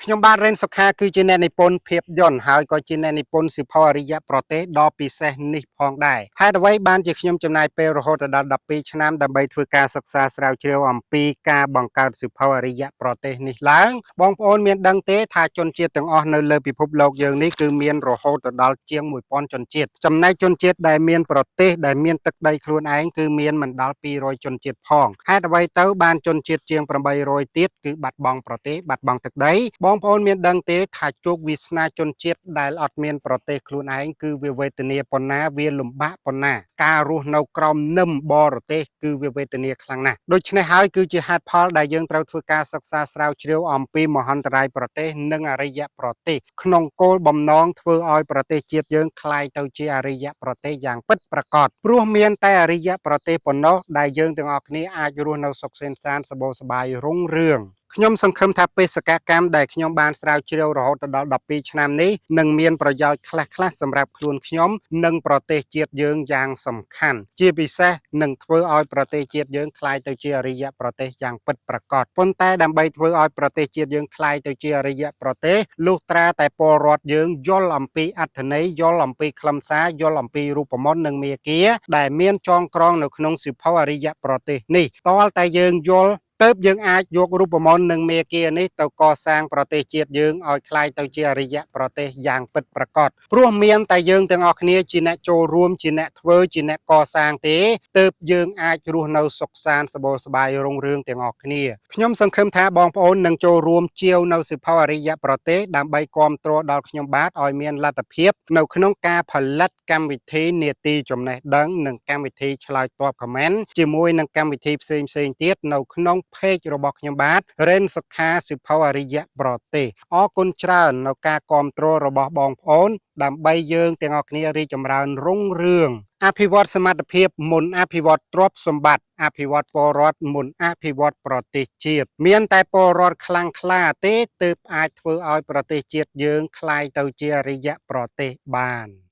ខ្ញុំបាទរិនសុខាគឺជាអ្នកនិពន្ធភាពយន្តហើយក៏ជាអ្នកនិពន្ធសៀវភៅអរិយប្រទេសដ៏ពិសេសនេះផងដែរហេតុអ្វីបានជាខ្ញុំចំណាយពេលរហូតដល់12ឆ្នាំដើម្បីធ្វើការសិក្សាស្រាវជ្រាវអំពីការបង្កើតសៀវភៅអរិយប្រទេសនេះឡើងបងប្អូនមានដឹងទេថាជនជាតិទាំងអស់នៅលើពិភពលោកយើងនេះគឺមានរហូតដល់ជាង1000ជនជាតិចំណែកជនជាតិដែលមានប្រទេសដែលមានទឹកដីខ្លួនឯងគឺមានមិនដល់200ជនជាតិផងហេតុអ្វីទៅបានជនជាតិជាង800ទៀតគឺបាត់បង់ប្រទេសបាត់បង់ទឹកដីបងប្អូនមានដឹងទេថាជោគវាសនាជនជាតិដែលអត់មានប្រទេសខ្លួនឯងគឺវាវេទនាប៉ុណ្ណាវាលំបាកប៉ុណ្ណាការរស់នៅក្រោមនឹមបរទេសគឺវាវេទនាខ្លាំងណាស់ដូច្នេះហើយគឺជាហេតុផលដែលយើងត្រូវធ្វើការសិក្សាស្រាវជ្រាវអំពីមហន្តរាយប្រទេសនិងអរិយប្រទេសក្នុងគោលបំណងធ្វើឲ្យប្រទេសជាតិយើងក្លាយទៅជាអរិយប្រទេសយ៉ាងពិតប្រាកដព្រោះមានតែអរិយប្រទេសប៉ុណ្ណោះដែលយើងទាំងអស់គ្នាអាចរស់នៅសុខសេនសាន្តសប្បាយសប្បាយរុងរឿងខ្ញុំសង្ឃឹមថាបេសកកម្មដែលខ្ញុំបានស្រាវជ្រាវរហូតដល់12ឆ្នាំនេះនឹងមានប្រយោជន៍ខ្លះៗសម្រាប់ខ្លួនខ្ញុំនិងប្រទេសជាតិយើងយ៉ាងសំខាន់ជាពិសេសនឹងធ្វើឲ្យប្រទេសជាតិយើងក្លាយទៅជាអរិយប្រទេសយ៉ាងពិតប្រាកដប៉ុន្តែដើម្បីធ្វើឲ្យប្រទេសជាតិយើងក្លាយទៅជាអរិយប្រទេសលុះត្រាតែពលរដ្ឋយើងយល់អំពីអត្ថន័យយល់អំពីខ្លឹមសារយល់អំពីរូបមន្តនិងមាគ៌ាដែលមានចងក្រងនៅក្នុងសៀវភៅអរិយប្រទេសនេះតលតែយើងយល់ទើបយើងអាចយករូបមន្តនិងមាគ៌ានេះទៅកសាងប្រទេសជាតិយើងឲ្យក្លាយទៅជាអរិយប្រទេសយ៉ាងពិតប្រាកដព្រោះមានតែយើងទាំងអស់គ្នាជាអ្នកចូលរួមជាអ្នកធ្វើជាអ្នកកសាងទេទើបយើងអាចរស់នៅសុខសាន្តសប្បាយសប្បាយរុងរឿងទាំងអស់គ្នាខ្ញុំសង្ឃឹមថាបងប្អូននឹងចូលរួមជាវនៅសៀវភៅអរិយប្រទេសដើម្បីគាំទ្រដល់ខ្ញុំបាទឲ្យមានលទ្ធភាពនៅក្នុងការផលិតកម្មវិធីនាទីចំណេះដឹងនិងកម្មវិធីឆ្លើយតប comment ជាមួយនឹងកម្មវិធីផ្សេងទៀតនៅក្នុងpage របស់ខ្ញុំបាទរិនសុខាសៀវភៅអរិយប្រទេសអរគុណច្រើននៅការគាំទ្ររបស់បងប្អូនដើម្បីយើងទាំងអស់គ្នារីកចម្រើនរុងរឿងអភិវឌ្ឍសមត្ថភាពមុនអភិវឌ្ឍទ្រព្យសម្បត្តិអភិវឌ្ឍពលរដ្ឋមុនអភិវឌ្ឍប្រទេសជាតិមានតែពលរដ្ឋខ្លាំងក្លាទេទើបអាចធ្វើឲ្យប្រទេសជាតិយើងក្លាយទៅជាអរិយប្រទេសបាន